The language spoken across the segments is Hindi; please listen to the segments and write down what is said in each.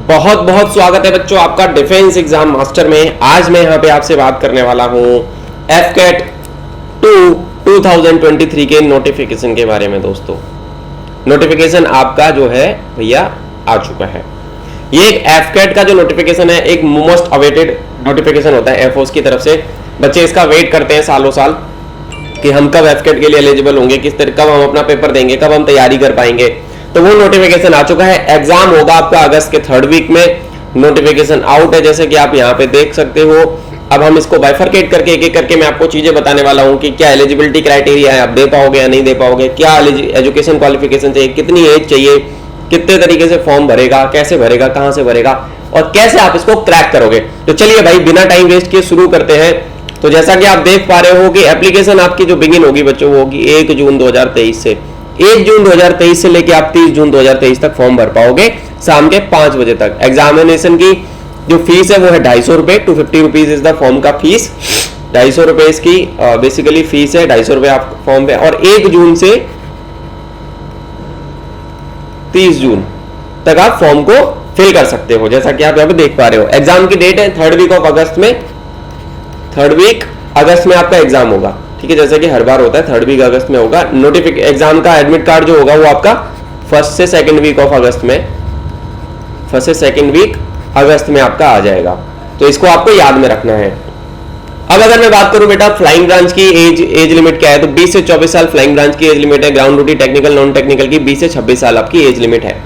बहुत बहुत स्वागत है बच्चों आपका डिफेंस एग्जाम मास्टर में। आज मैं यहाँ पे आपसे बात करने वाला हूँ एफकेट 2023 के नोटिफिकेशन के बारे में। दोस्तों नोटिफिकेशन आपका जो है भैया आ चुका है। ये एक एफकेट का जो नोटिफिकेशन है एक मोस्ट अवेटेड नोटिफिकेशन होता है एयरफोर्स की तरफ से। बच्चे इसका वेट करते हैं सालों साल कि हम कब एफकेट के लिए एलिजिबल होंगे, किस तरह कब हम अपना पेपर देंगे, कब हम तैयारी कर पाएंगे। तो वो नोटिफिकेशन आ चुका है। एग्जाम होगा आपका अगस्त के 3rd वीक में। नोटिफिकेशन आउट है जैसे कि आप यहाँ पे देख सकते हो। अब हम इसको बाइफरकेट करके एक एक करके मैं आपको चीजें बताने वाला हूँ कि क्या एलिजिबिलिटी क्राइटेरिया है, आप दे पाओगे या नहीं दे पाओगे, क्या एजुकेशन क्वालिफिकेशन चाहिए, कितनी एज चाहिए, कितने तरीके से फॉर्म भरेगा, कैसे भरेगा, कहाँ से भरेगा और कैसे आप इसको क्रैक करोगे। तो चलिए भाई बिना टाइम वेस्ट किए शुरू करते हैं। तो जैसा कि आप देख पा रहे हो कि एप्लीकेशन आपकी जो बिगिन होगी बच्चों वो होगी 1 जून 2023 से। 1 जून 2023 से लेके आप 30 जून 2023 तक फॉर्म भर पाओगे शाम के 5 बजे तक। एग्जामिनेशन की जो फीस है वो है 250 रुपए, 250 रुपीज इज द फॉर्म का फीस। 250 रुपए इसकी बेसिकली फीस है, 250 रुपए आप फॉर्म पे। और 1 जून से 30 जून तक आप फॉर्म को फिल कर सकते हो जैसा कि आप यहाँ पे देख पा रहे हो। एग्जाम की डेट है 3rd वीक ऑफ अगस्त में। 3rd वीक अगस्त में आपका एग्जाम होगा, ठीक है, जैसे कि हर बार होता है 3rd वीक अगस्त में होगा। एग्जाम का एडमिट कार्ड जो होगा वो आपका 1st से 2nd वीक ऑफ अगस्त में, 1st से 2nd वीक अगस्त में आपका आ जाएगा। तो इसको आपको याद में रखना है। अब अगर मैं बात करूं बेटा फ्लाइंग ब्रांच की एज लिमिट क्या है, तो 20 से 24 साल फ्लाइंग ब्रांच की एज लिमिट है। Ground duty technical non technical की 20 से 26 साल आपकी एज लिमिट है।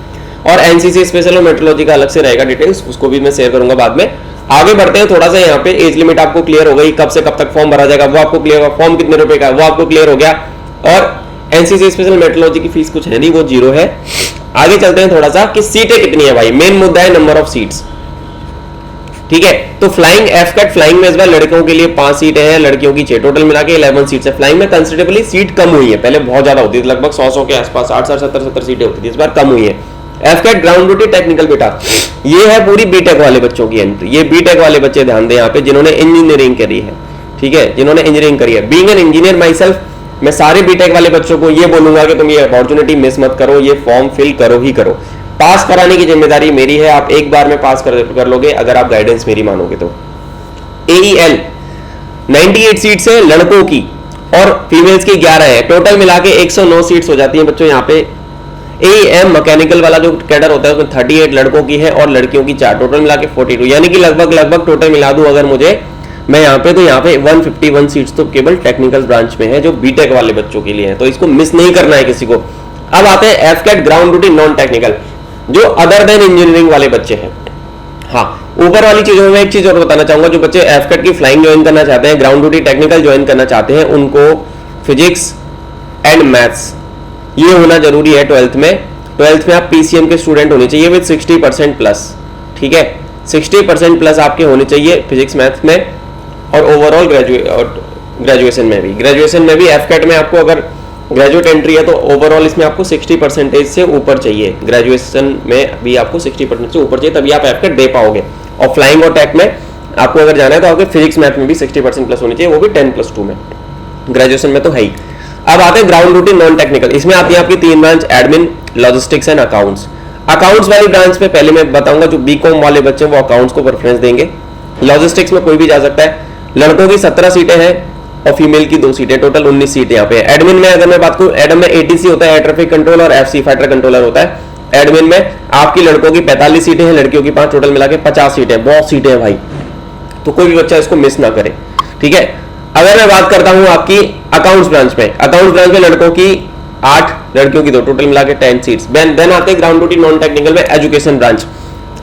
और एनसीसी स्पेशल और मेट्रोलॉजी का अलग से रहेगा डिटेल्स, उसको भी मैं शेयर करूंगा बाद में। आगे बढ़ते हैं थोड़ा सा। यहाँ पे एज लिमिट आपको क्लियर हो गई, कब से कब तक फॉर्म भरा जाएगा वो आपको क्लियर होगा, फॉर्म कितने रुपए का है वो आपको क्लियर हो गया। और एनसीसी स्पेशल मेट्रोलॉजी की फीस कुछ है नहीं, वो 0 है। आगे चलते हैं थोड़ा सा कि सीटें कितनी है भाई। मेन मुद्दा है नंबर ऑफ सीट्स, ठीक है। तो फ्लाइंग एफकेट फ्लाइंग में इस बार लड़कों के लिए 5 सीटें हैं, लड़कियों की 6, टोटल मिला के 11 सीट्स है। फ्लाइंग में कंसिडरेबली सीट कम हुई है, पहले बहुत ज्यादा होती थी, लगभग 100 के आसपास 60, 70 सीटें होती थी, इस बार कम हुई है। एफकेट ग्राउंड ड्यूटी टेक्निकल बेटा ये है पूरी बीटेक वाले बच्चों की एंट्री। ये बीटेक वाले बच्चे ध्यान दें यहाँ पे जिन्होंने इंजीनियरिंग करी है, ठीक है, जिन्होंने इंजीनियरिंग करी है। Being an engineer my self मैं सारे बीटेक वाले बच्चों को ये बोलूंगा कि तुम ये अपॉर्चुनिटी मिस मत करो, ये फॉर्म फिल करो ही करो। पास कराने की जिम्मेदारी मेरी है, आप एक बार में पास कर लोगे अगर आप गाइडेंस मेरी मानोगे तो। AEL 98 सीट्स है लड़कों की और फीमेल्स की 11 है, टोटल मिला के 109 सीट्स हो जाती हैं बच्चों यहाँ पे। AEM मैकेनिकल वाला जो कैडर होता है उसमें 38 लड़कों की है और लड़कियों की 4, टोटल मिला के 42, यानी कि लगभग टोटल मिला दूं अगर मुझे मैं यहाँ पे, तो यहाँ पे 151 सीट्स तो केवल टेक्निकल ब्रांच में है जो बीटेक वाले बच्चों के लिए है, तो इसको मिस नहीं करना है किसी को। अब आते हैं एफकेट ग्राउंड ड्यूटी नॉन टेक्निकल जो अदर देन इंजीनियरिंग वाले बच्चे हैं। हाँ, ऊपर वाली चीजों में एक चीज और बताना चाहूंगा, जो बच्चे एफकेट की फ्लाइंग ज्वाइन करना चाहते हैं, ग्राउंड ड्यूटी टेक्निकल ज्वाइन करना चाहते हैं, उनको फिजिक्स एंड मैथ्स ये होना जरूरी है 12th में। 12th में आप पीसीएम के स्टूडेंट होने चाहिए विद 60% प्लस, ठीक है, 60% प्लस आपके होने चाहिए फिजिक्स मैथ्स में। और ओवरऑल ग्रेजुएशन में भी एफकेट में आपको अगर ग्रेजुएट एंट्री है तो ओवरऑल इसमें आपको 60% से ऊपर चाहिए। ग्रेजुएशन में भी आपको 60% से ऊपर चाहिए, तभी आप एफकेट दे पाओगे। और फ्लाइंग और टेक में आपको अगर जाना है तो आपके फिजिक्स मैथ में भी 60% प्लस होनी चाहिए, वो भी 10+2 में। ग्रेजुएशन में तो है ही। अब आते हैं ग्राउंड ड्यूटी नॉन टेक्निकल। इसमें आती है आपकी 3 branch, admin, logistics and accounts. Accounts वाली ब्रांच में पहले मैं बताऊंगा जो बीकॉम वाले बच्चे वो अकाउंट्स को प्रेफरेंस देंगे। लॉजिस्टिक्स में कोई भी जा सकता है। लड़कों की 17 सीटें हैं और फीमेल की 2 सीटें, टोटल 19 सीटें यहाँ पे। एडमिन में अगर मैं बात करूं, एडम में ATC होता है, एयर ट्रैफिक कंट्रोल, और FC फाइटर कंट्रोलर होता है। एडमिन में आपकी लड़कों की 45 सीटें हैं, लड़कियों की 5, टोटल मिला के 50 सीटें, बहुत सीटें हैं भाई, तो कोई भी बच्चा इसको मिस ना करे, ठीक है। अगर मैं बात करता हूं आपकी अकाउंट्स ब्रांच में, अकाउंट्स ब्रांच में लड़कों की 8, लड़कियों की 2, टोटल मिला के 10 सीट्स। देन आते हैं ग्राउंड ड्यूटी नॉन टेक्निकल में एजुकेशन ब्रांच,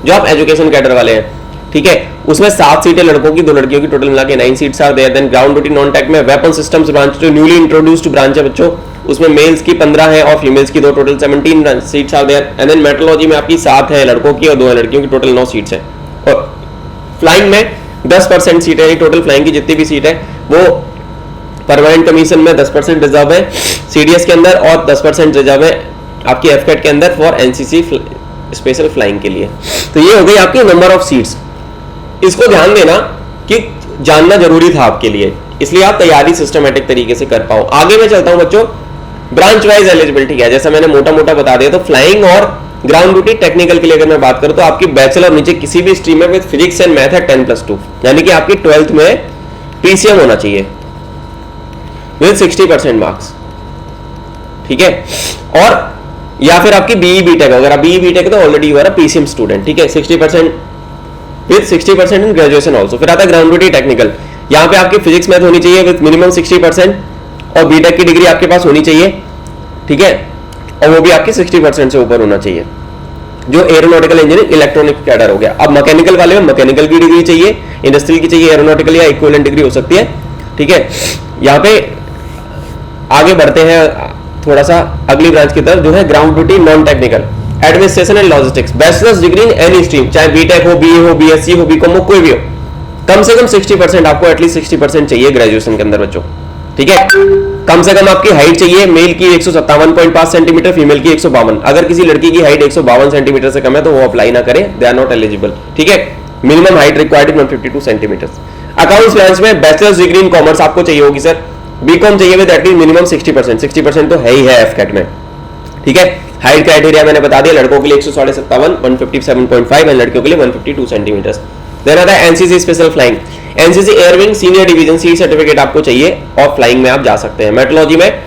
जो आप एजुकेशन कैडर वाले हैं, ठीक है, उसमें 7 सीटें लड़कों की, 2 लड़कियों की, टोटल मिला के 9 seats are there. Then ground duty non tech में वेपन सिस्टम्स ब्रांच जो न्यूली इंट्रोड्यूस्ड ब्रांच है बच्चों, उसमें मेल्स की 15 है और फीमेल्स की 2, total 17 seats are there. And then meteorology में आपकी 7 है लड़कों की और 2 लड़कियों की, टोटल 9 सीट्स है। और फ्लाइंग में 10% सीट है, टोटल फ्लाइंग की जितनी भी सीट है वो परमानेंट कमीशन में 10% रिजर्व है CDS के अंदर, और 10% रिजर्व है आपकी एफकेट के अंदर फॉर एनसीसी स्पेशल फ्लाइंग के लिए। तो ये हो गई आपकी नंबर ऑफ सीट्स। इसको ध्यान देना कि जानना जरूरी था आपके लिए, इसलिए आप तैयारी सिस्टमेटिक तरीके से कर पाओ। आगे मैं चलता हूं बच्चों, ब्रांच वाइज एलिजिबिलिटी है, जैसा मैंने मोटा मोटा बता दिया। तो फ्लाइंग और ग्राउंड ड्यूटी टेक्निकल के लिए अगर मैं बात करूं तो आपकी बैचलर नीचे किसी भी स्ट्रीम में विद फिजिक्स एंड मैथ है 10+2, यानी कि आपकी 12th में पीसीएम होना चाहिए विद 60% मार्क्स, ठीक है। और या फिर आपकी बीई बीटेक, अगर आप बीई बीटेक तो already you are a PCM student, ठीक है। 60% विद 60% इन ग्रेजुएशन ऑल्सो। फिर आता है ग्राउंड ड्यूटी टेक्निकल, यहाँ पे आपकी फिजिक्स मैथ होनी चाहिए विद मिनिमम 60% और बीटेक की डिग्री आपके पास होनी चाहिए, ठीक है, और वो भी आपकी 60% से ऊपर होना चाहिए। जो एरोनॉटिकल इंजीनियरिंग इलेक्ट्रॉनिक कैडर हो गया। अब मैकेनिकल वाले में मैकेनिकल की डिग्री चाहिए, इंडस्ट्रियल की चाहिए, एरोनॉटिकल या इक्विवेलेंट डिग्री हो सकती है, ठीक है। यहाँ पे आगे बढ़ते हैं थोड़ा सा अगली ब्रांच की तरफ, जो है ground duty non technical, administration and logistics, bachelors degree in any stream, चाहे बीटेक हो, बीए हो, बीएससी हो, बीकॉम हो, कोई भी हो, कम से कम 60% आपको एटलीस्ट 60% चाहिए ग्रेजुएशन के अंदर बच्चों, ठीक है। कम से कम आपकी हाइट चाहिए, मेल की 157.5 सेंटीमीटर, फीमेल की 152। अगर किसी लड़की की हाइट 152 सेंटीमीटर से कम है तो वो अप्लाई ना करे, दे आर नॉट एलिजिबल, ठीक है। Minimum height required 152 centimetre. Accounts branch में बैचलर्स डिग्री इन कॉमर्स आपको चाहिए होगी सर, बीकॉम चाहिए विद एटलीस्ट मिनिमम 60%, 60% तो है ही है एफकेट में, ठीक है। हाइट क्राइटेरिया मैंने बता दिया, लड़कों के लिए 157, 157.5 एंड लड़कियों के लिए 152 सेंटीमीटर। देन आता है NCC special flying, NCC air wing senior division C certificate आपको चाहिए और फ्लाइंग में आप जा सकते हैं। मेट्रोलॉजी में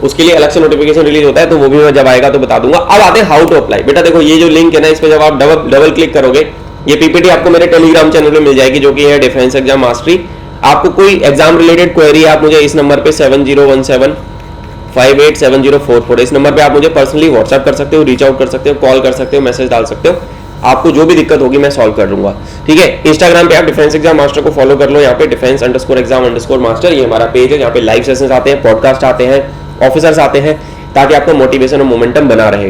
उसके लिए अलग से नोटिफिकेशन रिलीज होता है, तो वो भी मैं जब आएगा तो बता दूंगा। अब आते हैं हाउ टू अप्लाई। बेटा देखो ये जो लिंक है ना, इस पे जब आप डबल क्लिक करोगे, ये पीपीटी आपको मेरे टेलीग्राम चैनल पे मिल जाएगी, जो कि है डिफेंस एग्जाम मास्टरी। आपको कोई एग्जाम रिलेटेड क्वेरी आप मुझे इस नंबर पे 7017587044 इस नंबर पे आप मुझे पर्सनली व्हाट्सएप कर सकते हो, रीच आउट कर सकते हो, कॉल कर सकते हो, मैसेज डाल सकते हो। आपको जो भी दिक्कत होगी मैं सॉल्व कर लूंगा, ठीक है। इंस्टाग्राम पे आप डिफेंस एग्जाम मास्टर को फॉलो कर लो, यहाँ पे defense_exam_master ये हमारा पेज है, यहाँ पे लाइव सेशंस आते हैं, पॉडकास्ट आते हैं, ऑफिसर्स आते हैं, ताकि आपको मोटिवेशन और मोमेंटम बना रहे।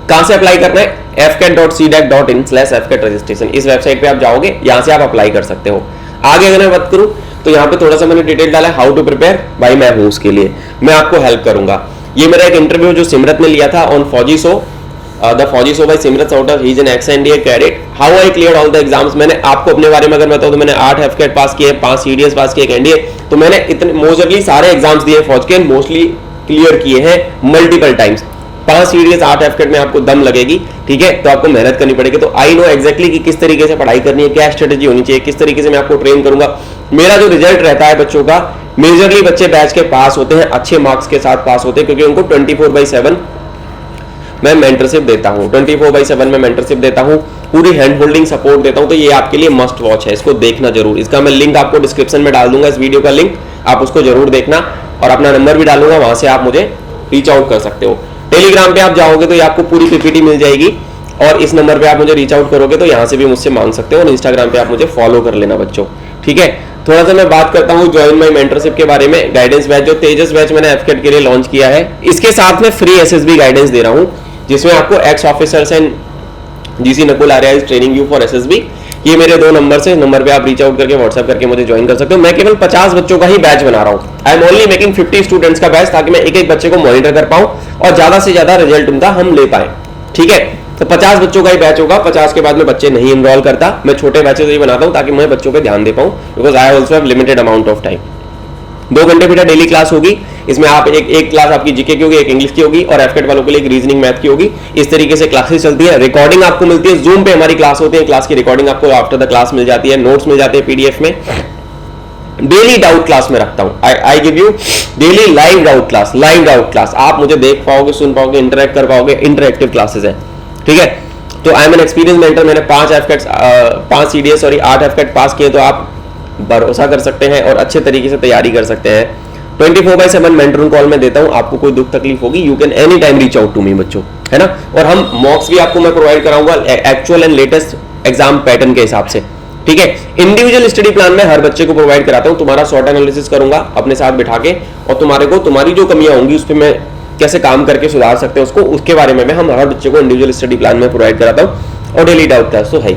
कहां से अप्लाई करना है? fcat.cdac.in/fcat रजिस्ट्रेशन, इस वेबसाइट पे आप जाओगे, यहां से आप अप्लाई कर सकते हो। आगे अगर मैं बात करूं तो यहाँ पे थोड़ा सा मैंने डिटेल डाला है, हाउ टू प्रिपेयर, भाई मैं हूं उसके लिए, मैं आपको हेल्प करूंगा। ये मेरा एक इंटरव्यू जो सिमरत ने लिया था on Fauji show, the Fauji show by Simrat सौटर, he is an ex-NDA cadet, how I clear all the exams. मैंने आपको अपने बारे में अगर बताऊं तो मैंने 8 एफकेट पास किए, 5 सीडीएस पास किए, एक एनडीए, तो मैंने इतने मोस्टली सारे एग्जाम्स दिए फौज के, मोस्टली क्लियर किए हैं मल्टीपल टाइम्स। 5 सीडीएस 8 एफकेट में आपको दम लगेगी, ठीक है, तो आपको मेहनत करनी पड़ेगी। तो आई नो एग्जैक्टली कि किस तरीके से पढ़ाई करनी है, क्या स्ट्रेटेजी होनी चाहिए, किस तरीके से मैं आपको ट्रेन करूंगा। मेरा जो रिजल्ट रहता है बच्चों का, मेजरली बच्चे बैच के पास होते हैं, अच्छे मार्क्स के साथ पास होते हैं, क्योंकि उनको 24/7 मैं मेंटरशिप देता हूं, 24/7 में मेंटरशिप देता हूं, पूरी हैंड होल्डिंग सपोर्ट देता हूं। तो ये आपके लिए मस्ट वॉच है, इसको देखना जरूर। इसका मैं लिंक आपको डिस्क्रिप्शन में डाल दूंगा, इस वीडियो का लिंक, आप उसको जरूर देखना, और अपना नंबर भी डालूंगा, वहां से आप मुझे रीच आउट कर सकते हो। टेलीग्राम पे आप जाओगे तो ये आपको पूरी पीपीटी मिल जाएगी, और इस नंबर पे आप मुझे रीच आउट करोगे तो यहाँ से भी मुझसे मांग सकते हो, और इंस्टाग्राम पे आप मुझे फॉलो कर लेना बच्चों, ठीक है। थोड़ा सा मैं बात करता हूँ ज्वाइन माई मेंटरशिप के बारे में। गाइडेंस बैच जो तेजस बैच मैंने एफकेट के लिए लॉन्च किया है, इसके साथ में फ्री एसएसबी गाइडेंस दे रहा हूँ, जिसमें आपको x officers and GC Nakul Arya is training you for SSB. ये मेरे 2 नंबर से, नंबर पे आप रीच आउट करके व्हाट्सएप करके मुझे ज्वाइन कर सकते हो। मैं केवल 50 बच्चों का ही बैच बना रहा हूँ, I am only making 50 students का बैच, ताकि मैं एक एक बच्चे को मॉनिटर कर पाऊं और ज्यादा से ज्यादा रिजल्ट उनका हम ले पाए, ठीक है। तो 50 बच्चों का ही बैच होगा, 50 के बाद में बच्चे नहीं इनरोल करता, मैं छोटे बैचेस ही बनाता हूं ताकि मैं बच्चों पे ध्यान दे पाऊं, because I also have limited amount of time. 2 घंटे बेटा डेली क्लास होगी, इसमें आप एक क्लास आपकी जीके की होगी, एक इंग्लिश की होगी, और एफकेट वालों के लिए एक रीजनिंग मैथ की होगी। इस तरीके से क्लासेस चलती है। रिकॉर्डिंग आपको मिलती है, जूम पे हमारी क्लास होती है, क्लास की रिकॉर्डिंग आपको आफ्टर द क्लास मिल जाती है, नोट्स मिल जाते हैं पीडीएफ में। डेली डाउट क्लास में रखता हूं, I give you daily live doubt class, live doubt class आप मुझे देख पाओगे, सुन पाओगे, इंटरेक्ट कर पाओगे, इंटरेक्टिव क्लासेस है, ठीक है। तो I am an experience mentor, मैंने 5 सीडीएस सॉरी 8 एफकेट पास किए, तो आप भरोसा कर सकते हैं और अच्छे तरीके से तैयारी कर सकते हैं। 24/7 मेंटरिंग कॉल में देता हूं, आपको कोई दुख तकलीफ होगी, you can any time reach out to me बच्चों, है ना। और हम मॉक्स भी आपको मैं प्रोवाइड कराऊंगा actual and latest exam pattern के हिसाब से, ठीक है। इंडिविजुअल स्टडी प्लान में हर बच्चे को प्रोवाइड कराता हूं, तुम्हारा शॉर्ट एनालिसिस करूंगा अपने साथ बिठा के, और तुम्हारी जो कमियां होंगी उस पर मैं कैसे काम करके सुधार सकते हैं उसको, उसके बारे में हम हर बच्चे को इंडिविजुअल स्टडी प्लान में प्रोवाइड कराता हूं। और डेली डाउट क्लास तो है।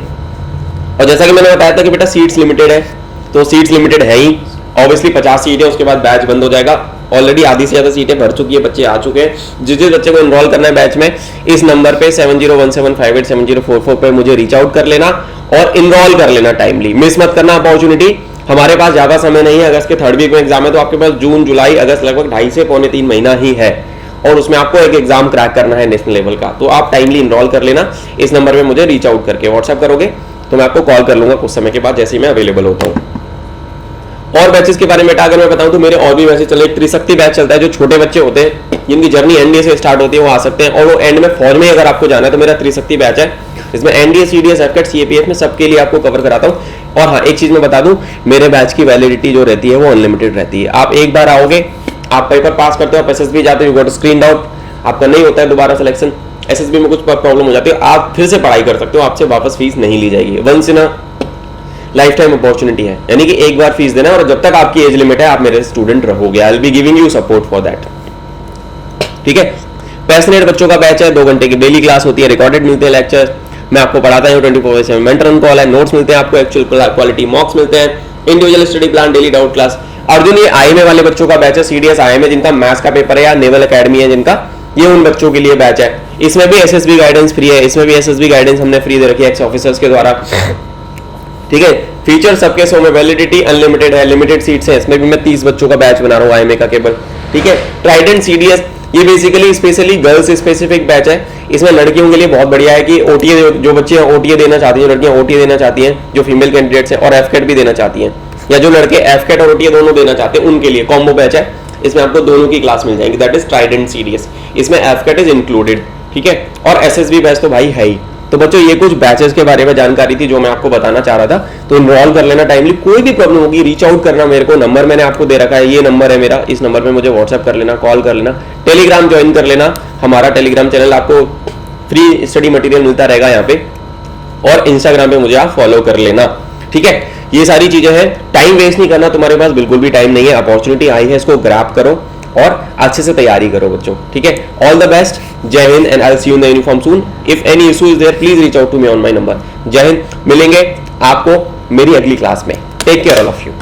और जैसा कि मैंने बताया था कि बेटा सीट्स लिमिटेड है, तो सीट्स लिमिटेड है ही, ऑब्वियसली 50 सीट है, उसके बाद बैच बंद हो जाएगा। ऑलरेडी आधी से ज्यादा सीटें भर चुकी है, बच्चे आ चुके हैं। जिस बच्चे को एनरोल करना है बैच में, इस नंबर पे 7017587044 पे मुझे रीच आउट कर लेना और इनरोल कर लेना टाइमली, मिस मत करना अपॉर्चुनिटी। हमारे पास ज्यादा समय नहीं है, अगस्त के 3rd वीक में एग्जाम है, तो आपके पास जून जुलाई अगस्त लगभग 2.5 से 3.25 महीना ही है, और उसमें आपको एक एग्जाम क्रैक करना है नेशनल लेवल का, तो आप टाइमली इनरोल कर लेना। इस नंबर पे मुझे रीच आउट करके व्हाट्सएप करोगे तो मैं आपको कॉल कर लूंगा कुछ समय के बाद, जैसे ही मैं अवेलेबल होता हूँ। और बैचेस के बारे में अगर मैं बताऊं तो मेरे और भी बैचेस चल रहे हैं। त्रिशक्ति बैच चलता है, जो छोटे बच्चे होते हैं जिनकी जर्नी एनडीए से स्टार्ट होती है वो आ सकते हैं, और वो एंड में फौज में अगर आपको जाना है तो मेरा त्रिशक्ति बैच है, इसमें एनडीए, सीडीएस, एफकेट, सीएपीएफ में सबके लिए आपको कवर कराता हूँ। और हाँ, एक चीज मैं बता दूं, मेरे बैच की वैलिडिटी जो रहती है वो अनलिमिटेड रहती है। आप एक बार आओगे, आप पेपर पास करते हो, आप एसएसबी जाते हो, यू गॉट स्क्रीन आउट, आपका नहीं होता है दोबारा सिलेक्शन, एसएसबी में कुछ प्रॉब्लम हो जाती है, आप फिर से पढ़ाई कर सकते हो, आपसे वापस फीस नहीं ली जाएगी। Once in a lifetime opportunity है, यानी कि एक बार फीस देना, और जब तक आपकी एज लिमिट है आप मेरे स्टूडेंट रहोगे। I will be giving you support for that. ठीक है, पैशनेट बच्चों का बैच है, 2 घंटे की डेली क्लास होती है, रिकॉर्डेड मिलते हैं लेक्चर, मैं आपको पढ़ाता हूँ 24/7, मेंटर ऑन कॉल है, नोट्स मिलते हैं आपको, एक्चुअल क्वालिटी मॉक्स मिलते हैं, individual study plan, daily doubt class. Arjun, ये आईएमए वाले बच्चों का बैच है, सीडीएस आईएमए जिनका मैथ्स का पेपर है या नेवल एकेडमी है जिनका, ये उन बच्चों के लिए बैच है। इसमें भी एसएसबी गाइडेंस फ्री है, इसमें भी एसएसबी गाइडेंस हमने फ्री दे रखी है एक्स ऑफिसर्स के द्वारा। ठीक है, फीचर सबके 100 में, वैलिडिटी अनलिमिटेड है, लिमिटेड सीट्स है, इसमें भी मैं 30 बच्चों का बैच बना रहा हूँ आईएमए का केवल। ठीक है, ट्राइडेंट सीडीएस, ये basically specially girls specific batch है, इसमें लड़कियों के लिए बहुत बढ़िया है कि ओटीए, जो बच्चे ओटीए देना चाहती हैं, लड़कियां ओटीए देना चाहती हैं, जो फीमेल कैंडिडेट्स हैं, और एफकेट भी देना चाहती हैं, या जो लड़के एफकेट और ओटीए दोनों देना चाहते हैं उनके लिए कॉम्बो बैच है, इसमें आपको दोनों की क्लास मिल जाएगी, दैट इज ट्राइडेंट सीडीएस, इसमें एफकेट इज इंक्लूडेड। ठीक है, और एसएसबी बैच तो भाई है ही। तो बच्चों, ये कुछ बैचेस के बारे में जानकारी थी जो मैं आपको बताना चाह रहा था, तो इनरोल कर लेना टाइमली। कोई भी प्रॉब्लम होगी रीच आउट करना मेरे को, नंबर मैंने आपको दे रखा है, ये नंबर है मेरा, इस नंबर पे मुझे व्हाट्सएप कर लेना, कॉल कर लेना, टेलीग्राम ज्वाइन कर लेना, हमारा टेलीग्राम चैनल, आपको फ्री स्टडी मटेरियल मिलता रहेगा यहाँ पे, और इंस्टाग्राम पे मुझे आप फॉलो कर लेना। ठीक है, ये सारी चीजें हैं, टाइम वेस्ट नहीं करना, तुम्हारे पास बिल्कुल भी टाइम नहीं है, अपॉर्चुनिटी आई है, इसको ग्रैब करो और अच्छे से तैयारी करो बच्चों। ठीक है, ऑल द बेस्ट, जय हिंद, and I will see you in the uniform soon. If any issue is there please reach out to me on my number. जय हिंद, मिलेंगे आपको मेरी अगली क्लास में। Take care all of you.